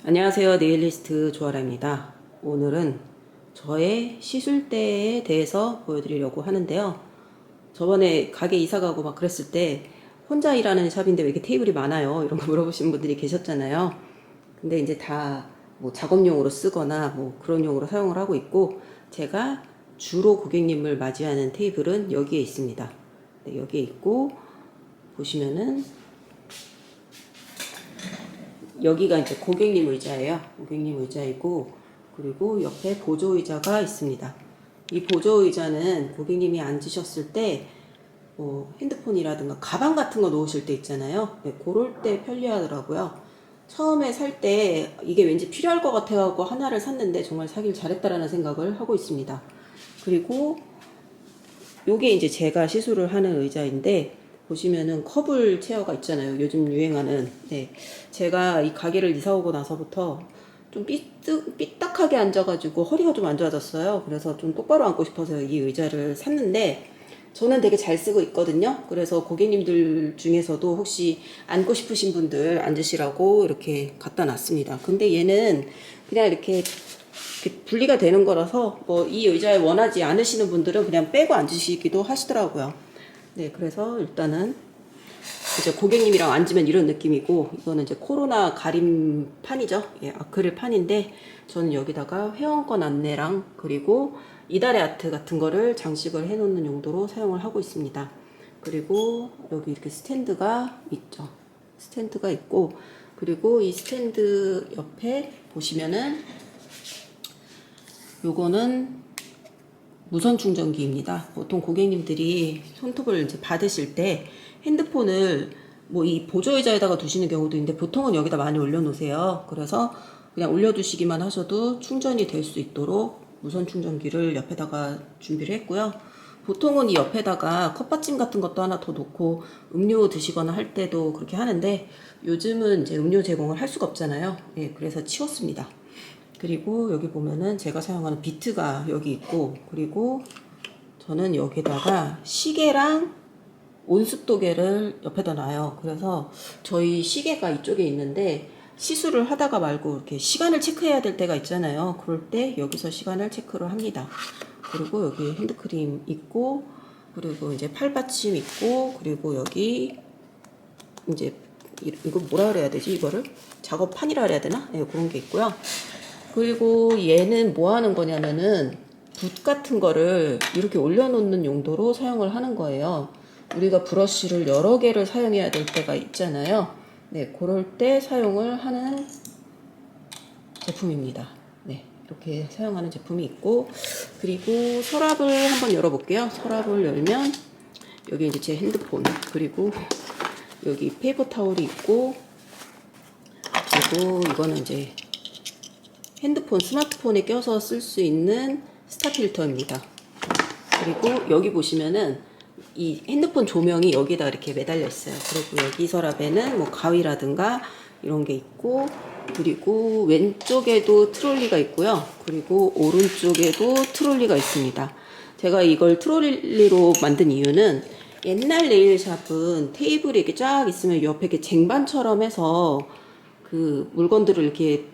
안녕하세요. 네일리스트 조아라입니다. 오늘은 저의 시술대에 대해서 보여드리려고 하는데요. 저번에 가게 이사가고 막 그랬을 때 혼자 일하는 샵인데 왜 이렇게 테이블이 많아요? 이런 거 물어보시는 분들이 계셨잖아요. 근데 이제 다 뭐 작업용으로 쓰거나 뭐 그런 용으로 사용을 하고 있고, 제가 주로 고객님을 맞이하는 테이블은 여기에 있습니다. 네, 여기에 있고, 보시면은 여기가 이제 고객님 의자예요. 고객님 의자이고, 그리고 옆에 보조 의자가 있습니다. 이 보조 의자는 고객님이 앉으셨을 때 뭐 핸드폰이라든가 가방 같은 거 놓으실 때 있잖아요. 네, 그럴 때 편리하더라고요. 처음에 살 때 이게 왠지 필요할 것 같아갖고 하나를 샀는데 정말 사길 잘했다라는 생각을 하고 있습니다. 그리고 요게 이제 제가 시술을 하는 의자인데, 보시면은 커블 체어가 있잖아요. 요즘 유행하는. 네. 제가 이 가게를 이사 오고 나서부터 좀 삐딱하게 앉아가지고 허리가 좀 안 좋아졌어요. 그래서 좀 똑바로 앉고 싶어서 이 의자를 샀는데, 저는 되게 잘 쓰고 있거든요. 그래서 고객님들 중에서도 혹시 앉고 싶으신 분들 앉으시라고 이렇게 갖다 놨습니다. 근데 얘는 그냥 이렇게 분리가 되는 거라서 뭐 이 의자에 원하지 않으시는 분들은 그냥 빼고 앉으시기도 하시더라고요. 네, 그래서 일단은 이제 고객님이랑 앉으면 이런 느낌이고, 이거는 이제 코로나 가림판이죠. 예, 아크릴판인데 저는 여기다가 회원권 안내랑 그리고 이달의 아트 같은 거를 장식을 해놓는 용도로 사용을 하고 있습니다. 그리고 여기 이렇게 스탠드가 있죠. 스탠드가 있고, 그리고 이 스탠드 옆에 보시면은 요거는 무선 충전기입니다. 보통 고객님들이 손톱을 이제 받으실 때 핸드폰을 뭐 이 보조 의자에다가 두시는 경우도 있는데, 보통은 여기다 많이 올려놓으세요. 그래서 그냥 올려두시기만 하셔도 충전이 될 수 있도록 무선 충전기를 옆에다가 준비를 했고요. 보통은 이 옆에다가 컵받침 같은 것도 하나 더 놓고 음료 드시거나 할 때도 그렇게 하는데, 요즘은 이제 음료 제공을 할 수가 없잖아요. 예, 그래서 치웠습니다. 그리고 여기 보면은 제가 사용하는 비트가 여기 있고, 그리고 저는 여기다가 시계랑 온습도계를 옆에다 놔요. 그래서 저희 시계가 이쪽에 있는데, 시술을 하다가 말고 이렇게 시간을 체크해야 될 때가 있잖아요. 그럴 때 여기서 시간을 체크를 합니다. 그리고 여기 핸드크림 있고, 그리고 이제 팔받침 있고, 그리고 여기 이제 이거 뭐라 그래야 되지? 이거를 작업판이라 그래야 되나? 네, 그런 게 있고요. 그리고 얘는 뭐 하는 거냐면은 붓 같은 거를 이렇게 올려놓는 용도로 사용을 하는 거예요. 우리가 브러쉬를 여러 개를 사용해야 될 때가 있잖아요. 네, 그럴 때 사용을 하는 제품입니다. 네, 이렇게 사용하는 제품이 있고, 그리고 서랍을 한번 열어볼게요. 서랍을 열면 여기 이제 제 핸드폰, 그리고 여기 페이퍼 타올이 있고, 그리고 이거는 이제 핸드폰, 스마트폰에 껴서 쓸 수 있는 스타 필터입니다. 그리고 여기 보시면은 이 핸드폰 조명이 여기다 이렇게 매달려 있어요. 그리고 여기 서랍에는 뭐 가위라든가 이런 게 있고, 그리고 왼쪽에도 트롤리가 있고요. 그리고 오른쪽에도 트롤리가 있습니다. 제가 이걸 트롤리로 만든 이유는, 옛날 네일샵은 테이블이 이렇게 쫙 있으면 옆에 이렇게 쟁반처럼 해서 그 물건들을 이렇게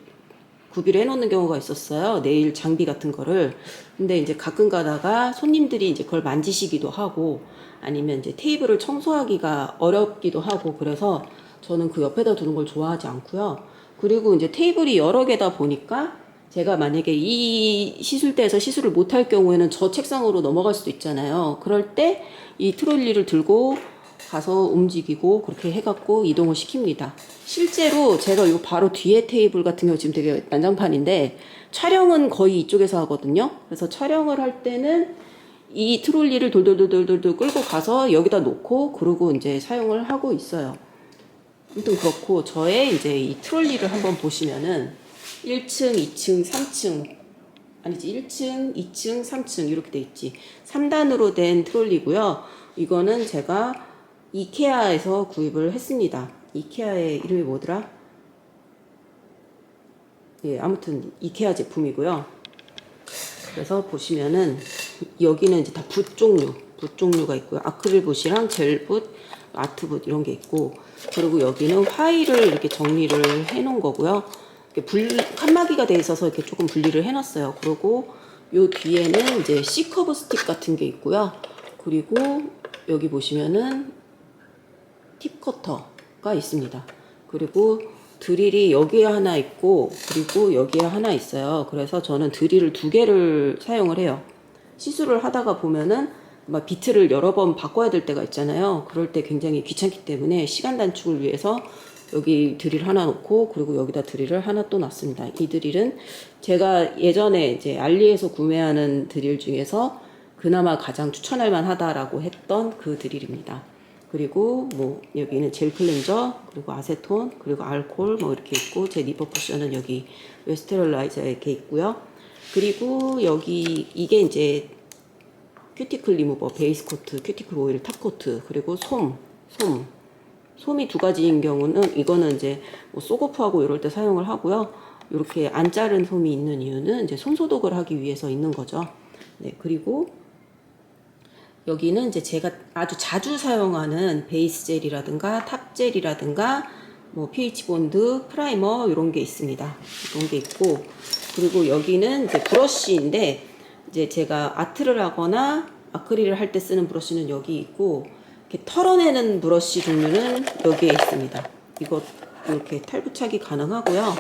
구비를 해놓는 경우가 있었어요. 네일 장비 같은 거를. 근데 이제 가끔 가다가 손님들이 이제 그걸 만지시기도 하고, 아니면 이제 테이블을 청소하기가 어렵기도 하고, 그래서 저는 그 옆에다 두는 걸 좋아하지 않고요. 그리고 이제 테이블이 여러 개다 보니까 제가 만약에 이 시술대에서 시술을 못할 경우에는 저 책상으로 넘어갈 수도 있잖아요. 그럴 때 이 트롤리를 들고 가서 움직이고 그렇게 해갖고 이동을 시킵니다. 실제로 제가 이 바로 뒤에 테이블 같은 경우 지금 되게 난장판인데, 촬영은 거의 이쪽에서 하거든요. 그래서 촬영을 할 때는 이 트롤리를 돌돌돌돌돌 끌고 가서 여기다 놓고 그러고 이제 사용을 하고 있어요. 아무튼 그렇고, 저의 이제 이 트롤리를 한번 보시면은 1층, 2층, 3층, 아니지, 1층, 2층, 3층 이렇게 돼 있지. 3단으로 된 트롤리고요. 이거는 제가 이케아에서 구입을 했습니다. 이케아의 이름이 뭐더라? 예, 아무튼 이케아 제품이고요. 그래서 보시면은 여기는 이제 다 붓 종류가 있고요. 아크릴 붓이랑 젤 붓, 아트 붓 이런 게 있고, 그리고 여기는 화일을 이렇게 정리를 해 놓은 거고요. 칸막이가 돼 있어서 이렇게 조금 분리를 해놨어요. 그리고 요 뒤에는 이제 C커브 스틱 같은 게 있고요. 그리고 여기 보시면은 팁 커터가 있습니다. 그리고 드릴이 여기에 하나 있고 그리고 여기에 하나 있어요. 그래서 저는 드릴을 2개를 사용을 해요. 시술을 하다가 보면은 막 비트를 여러 번 바꿔야 될 때가 있잖아요. 그럴 때 굉장히 귀찮기 때문에 시간 단축을 위해서 여기 드릴 하나 놓고 그리고 여기다 드릴을 하나 또 놨습니다. 이 드릴은 제가 예전에 이제 알리에서 구매하는 드릴 중에서 그나마 가장 추천할 만하다라고 했던 그 드릴입니다. 그리고 뭐 여기는 젤 클렌저 그리고 아세톤 그리고 알코올 뭐 이렇게 있고 제 니퍼 쿠션은 여기 웨스테럴라이저 이렇게 있고요. 그리고 여기 이게 이제 큐티클 리무버 베이스 코트, 큐티클 오일 탑 코트 그리고 솜이 2가지인 경우는 이거는 이제 뭐 소고프하고 이럴 때 사용을 하고요. 이렇게 안 자른 솜이 있는 이유는 이제 손 소독을 하기 위해서 있는 거죠. 네, 그리고 여기는 이제 제가 아주 자주 사용하는 베이스 젤이라든가 탑 젤이라든가 뭐 pH 본드, 프라이머 이런 게 있습니다. 이런 게 있고 그리고 여기는 이제 브러쉬인데 이제 제가 아트를 하거나 아크릴을 할 때 쓰는 브러쉬는 여기 있고 이렇게 털어내는 브러쉬 종류는 여기에 있습니다. 이거 이렇게 탈부착이 가능하고요.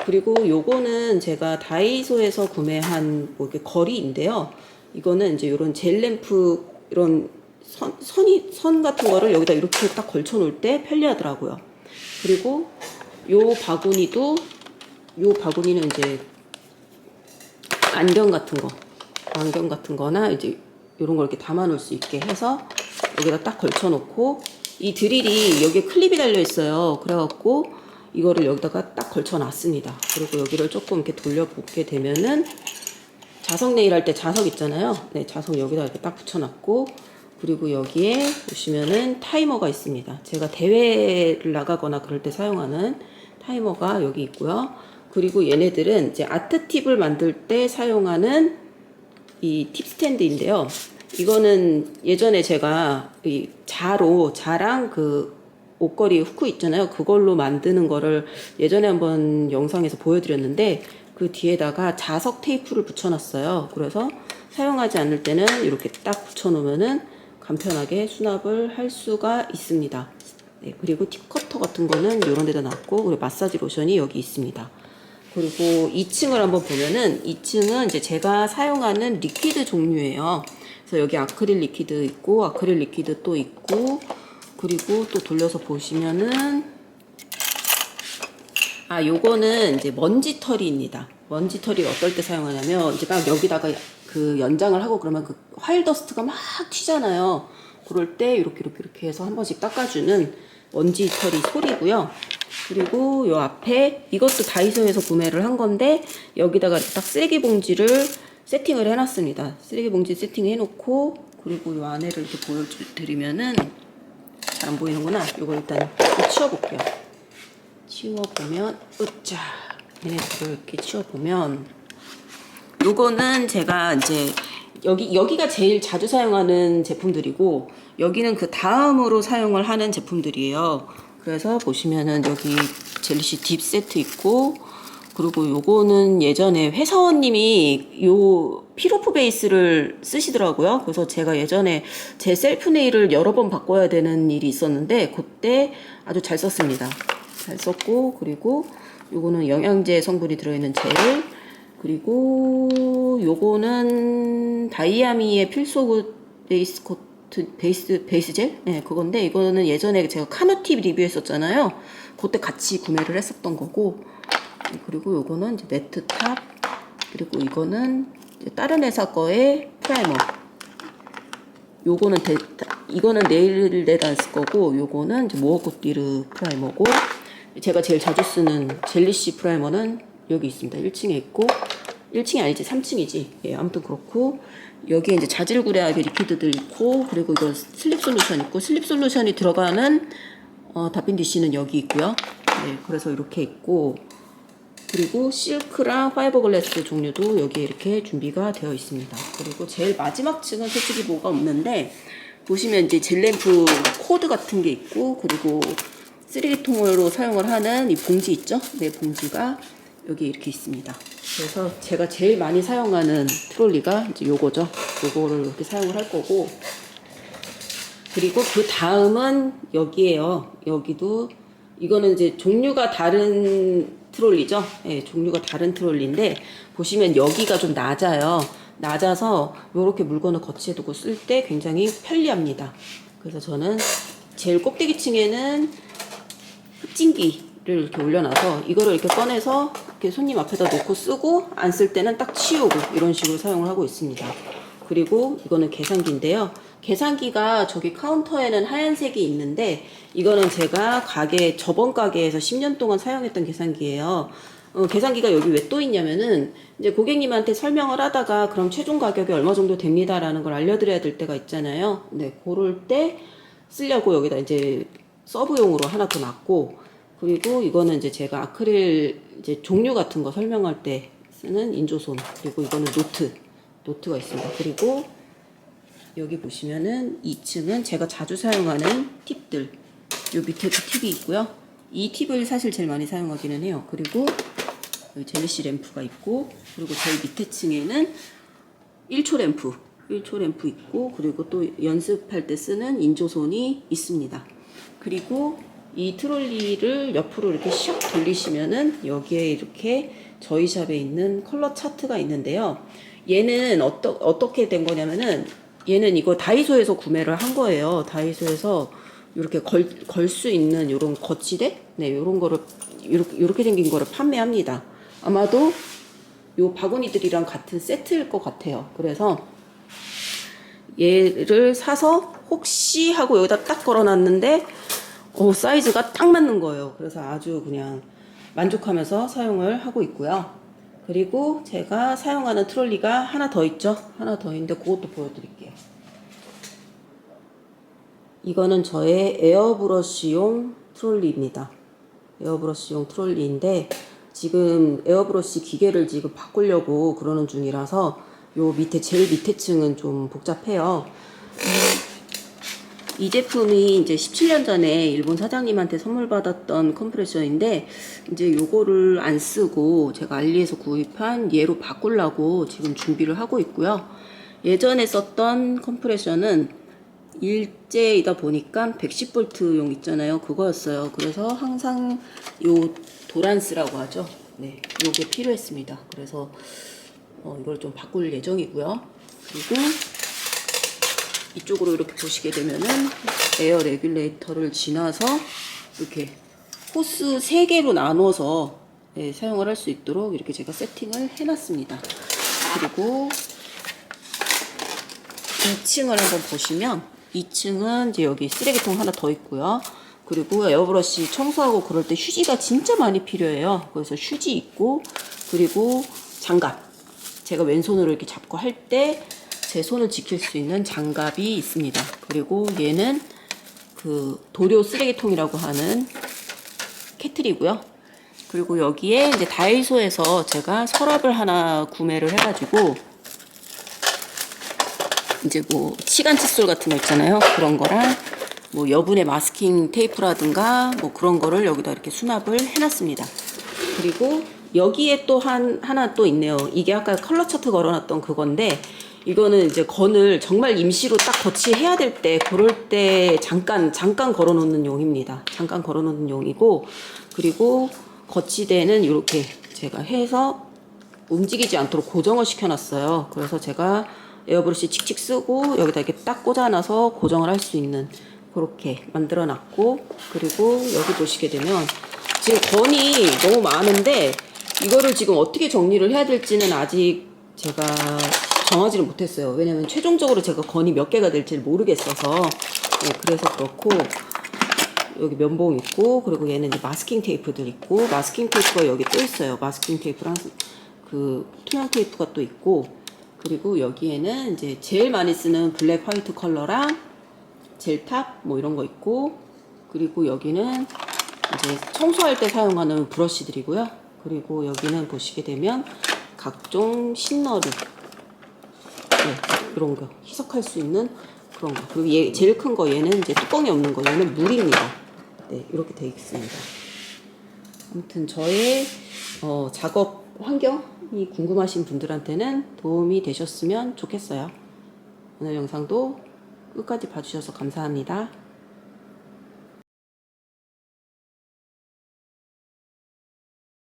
그리고 요거는 제가 다이소에서 구매한 뭐 이렇게 거리인데요. 이거는 이제 이런 젤 램프 이런 선 같은 거를 여기다 이렇게 딱 걸쳐 놓을 때 편리하더라고요. 그리고 요 바구니는 이제 안경 같은 거나 이제 이런 걸 이렇게 담아 놓을 수 있게 해서 여기다 딱 걸쳐 놓고 이 드릴이 여기에 클립이 달려 있어요. 그래갖고 이거를 여기다가 딱 걸쳐 놨습니다. 그리고 여기를 조금 이렇게 돌려보게 되면은 자석 네일 할 때 자석 있잖아요. 네, 자석 여기다 이렇게 딱 붙여놨고 그리고 여기에 보시면은 타이머가 있습니다. 제가 대회를 나가거나 그럴 때 사용하는 타이머가 여기 있고요. 그리고 얘네들은 이제 아트 팁을 만들 때 사용하는 이 팁 스탠드인데요. 이거는 예전에 제가 이 자랑 그 옷걸이 후크 있잖아요. 그걸로 만드는 거를 예전에 한번 영상에서 보여드렸는데 그 뒤에다가 자석 테이프를 붙여놨어요. 그래서 사용하지 않을 때는 이렇게 딱 붙여놓으면은 간편하게 수납을 할 수가 있습니다. 네, 그리고 팁 커터 같은 거는 이런 데다 놨고 그리고 마사지 로션이 여기 있습니다. 그리고 2층을 한번 보면은 2층은 이제 제가 사용하는 리퀴드 종류예요. 그래서 여기 아크릴 리퀴드 있고 아크릴 리퀴드 또 있고 그리고 또 돌려서 보시면은 요거는 이제 먼지털이입니다. 먼지털이 어떨 때 사용하냐면 이제 막 여기다가 그 연장을 하고 그러면 그 화일 더스트가 막 튀잖아요. 그럴 때 이렇게 해서 한 번씩 닦아주는 먼지털이 솔이고요. 그리고 요 앞에 이것도 다이소에서 구매를 한 건데 여기다가 딱 쓰레기 봉지를 세팅을 해놨습니다. 쓰레기 봉지 세팅해 놓고 그리고 요 안에를 이렇게 보여드리면은 잘 안 보이는구나. 요거 일단 치워볼게요. 치워보면 으짜 얘네들을 이렇게 치워보면 요거는 제가 이제 여기가 제일 자주 사용하는 제품들이고 여기는 그 다음으로 사용을 하는 제품들이에요. 그래서 보시면은 여기 젤리시 딥 세트 있고 그리고 요거는 예전에 회사원님이 요 필오프 베이스를 쓰시더라고요. 그래서 제가 예전에 제 셀프 네일을 여러 번 바꿔야 되는 일이 있었는데 그때 아주 잘 썼습니다. 잘 썼고 그리고 요거는 영양제 성분이 들어있는 젤 그리고 요거는 다이아미의 필소굿 베이스 코트 베이스 젤? 네, 그건데 이거는 예전에 제가 카누팁 리뷰했었잖아요. 그때 같이 구매를 했었던 거고 그리고 요거는 이제 매트 탑 그리고 이거는 이제 다른 회사 거의 프라이머 요거는 이거는 네일에다 쓸 거고 요거는 이제 모어코띠르 프라이머고 제가 제일 자주 쓰는 젤리시 프라이머는 여기 있습니다. 1층에 있고 1층이 아니지 3층이지. 예, 아무튼 그렇고 여기에 이제 자질구레하게 리퀴드들 있고 그리고 이거 슬립 솔루션 있고 슬립 솔루션이 들어가는 다핀디시는 여기 있고요. 네, 그래서 이렇게 있고 그리고 실크랑 파이버글래스 종류도 여기에 이렇게 준비가 되어 있습니다. 그리고 제일 마지막 층은 솔직히 뭐가 없는데 보시면 이제 젤램프 코드 같은 게 있고 그리고 쓰레기통으로 사용을 하는 이 봉지 있죠? 네, 봉지가 여기 이렇게 있습니다. 그래서 제가 제일 많이 사용하는 트롤리가 이제 요거죠. 요거를 이렇게 사용을 할 거고, 그리고 그 다음은 여기에요. 여기도 이거는 이제 종류가 다른 트롤리죠. 예, 종류가 다른 트롤리인데 보시면 여기가 좀 낮아요. 낮아서 이렇게 물건을 거치해 두고 쓸 때 굉장히 편리합니다. 그래서 저는 제일 꼭대기층에는 흡진기를 이렇게 올려놔서 이거를 이렇게 꺼내서 이렇게 손님 앞에다 놓고 쓰고 안 쓸 때는 딱 치우고 이런 식으로 사용을 하고 있습니다. 그리고 이거는 계산기인데요. 계산기가 저기 카운터에는 하얀색이 있는데 이거는 제가 저번 가게에서 10년 동안 사용했던 계산기예요. 계산기가 여기 왜 또 있냐면은 이제 고객님한테 설명을 하다가 그럼 최종 가격이 얼마 정도 됩니다라는 걸 알려드려야 될 때가 있잖아요. 네, 그럴 때 쓰려고 여기다 이제 서브용으로 하나 더 놨고, 그리고 이거는 이제 제가 아크릴 이제 종류 같은 거 설명할 때 쓰는 인조손, 그리고 이거는 노트가 있습니다. 그리고 여기 보시면은 2층은 제가 자주 사용하는 팁들, 요 밑에도 팁이 있고요. 이 팁을 사실 제일 많이 사용하기는 해요. 그리고 여기 젤리씨 램프가 있고, 그리고 제일 밑에 층에는 1초 램프 있고, 그리고 또 연습할 때 쓰는 인조손이 있습니다. 그리고 이 트롤리를 옆으로 이렇게 샥 돌리시면은 여기에 이렇게 저희 샵에 있는 컬러 차트가 있는데요. 얘는 어떻게 된 거냐면은 얘는 이거 다이소에서 구매를 한 거예요. 다이소에서 이렇게 걸 수 있는 요런 거치대? 네, 요런 거를 이렇게 생긴 거를 판매합니다. 아마도 요 바구니들이랑 같은 세트일 것 같아요. 그래서 얘를 사서 혹시 하고 여기다 딱 걸어놨는데 사이즈가 딱 맞는 거예요. 그래서 아주 그냥 만족하면서 사용을 하고 있고요. 그리고 제가 사용하는 트롤리가 하나 더 있죠. 하나 더 있는데 그것도 보여드릴게요. 이거는 저의 에어브러쉬용 트롤리입니다. 에어브러쉬용 트롤리인데 지금 에어브러쉬 기계를 지금 바꾸려고 그러는 중이라서 요 제일 밑에 층은 좀 복잡해요. 이 제품이 이제 17년 전에 일본 사장님한테 선물 받았던 컴프레셔인데 이제 요거를 안 쓰고 제가 알리에서 구입한 얘로 바꾸려고 지금 준비를 하고 있고요. 예전에 썼던 컴프레셔는 일제이다 보니까 110V용 있잖아요. 그거였어요. 그래서 항상 요 도란스라고 하죠. 네, 요게 필요했습니다. 그래서 이걸 좀 바꿀 예정이고요. 그리고 이쪽으로 이렇게 보시게 되면은 에어 레귤레이터를 지나서 이렇게 호스 3개로 나눠서 사용을 할 수 있도록 이렇게 제가 세팅을 해놨습니다. 그리고 2층을 한번 보시면 2층은 이제 여기 쓰레기통 하나 더 있고요. 그리고 에어브러쉬 청소하고 그럴 때 휴지가 진짜 많이 필요해요. 그래서 휴지 있고, 그리고 장갑. 제가 왼손으로 이렇게 잡고 할 때 제 손을 지킬 수 있는 장갑이 있습니다. 그리고 얘는 그 도료 쓰레기통이라고 하는 케틀이고요. 그리고 여기에 이제 다이소에서 제가 서랍을 하나 구매를 해가지고 이제 뭐 치간 칫솔 같은 거 있잖아요. 그런 거랑 뭐 여분의 마스킹 테이프라든가 뭐 그런 거를 여기다 이렇게 수납을 해놨습니다. 그리고 여기에 또 하나 또 있네요. 이게 아까 컬러 차트 걸어놨던 그건데 이거는 이제 건을 정말 임시로 딱 거치해야 될 때 그럴 때 잠깐 걸어놓는 용입니다. 잠깐 걸어놓는 용이고, 그리고 거치대는 이렇게 제가 해서 움직이지 않도록 고정을 시켜놨어요. 그래서 제가 에어브러쉬 칙칙 쓰고 여기다 이렇게 딱 꽂아놔서 고정을 할 수 있는 그렇게 만들어놨고, 그리고 여기 보시게 되면 지금 건이 너무 많은데 이거를 지금 어떻게 정리를 해야 될지는 아직 제가 정하지를 못했어요. 왜냐면 최종적으로 제가 건이 몇 개가 될지 모르겠어서. 네, 그래서 그렇고, 여기 면봉 있고, 그리고 얘는 이제 마스킹 테이프들 있고, 마스킹 테이프가 여기 또 있어요. 마스킹 테이프랑 그 투명 테이프가 또 있고, 그리고 여기에는 이제 제일 많이 쓰는 블랙 화이트 컬러랑 젤탑 뭐 이런 거 있고, 그리고 여기는 이제 청소할 때 사용하는 브러쉬들이고요. 그리고 여기는 보시게 되면 각종 신너리, 네, 이런 거 희석할 수 있는 그런 거. 그리고 얘 제일 큰 거 얘는 이제 뚜껑이 없는 거, 얘는 물입니다. 네, 이렇게 돼 있습니다. 아무튼 저의 작업 환경이 궁금하신 분들한테는 도움이 되셨으면 좋겠어요. 오늘 영상도 끝까지 봐주셔서 감사합니다.